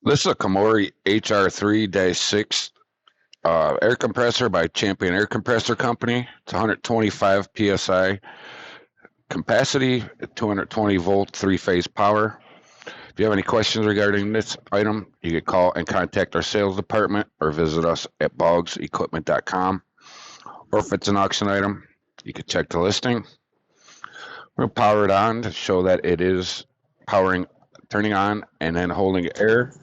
This is a Komori HR3-6 air compressor by Champion Air Compressor Company. It's 125 psi capacity, 220 volt, three-phase power. If you have any questions regarding this item, you can call and contact our sales department or visit us at boggsequipment.com. Or if it's an auction item, you can check the listing. We'll power it on to show that it is powering, turning on, and then holding air.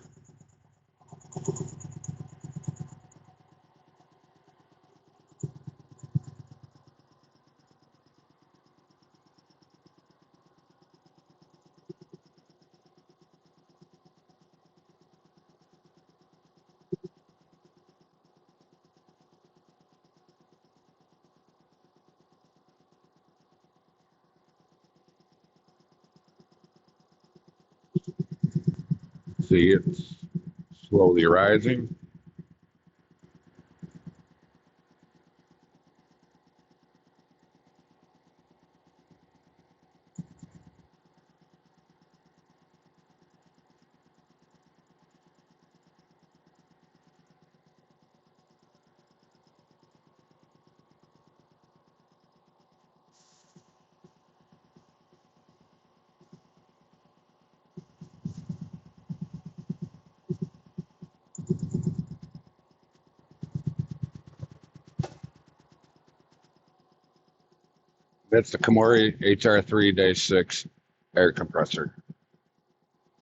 See, it's slowly rising. That's the Komori HR3-6 air compressor.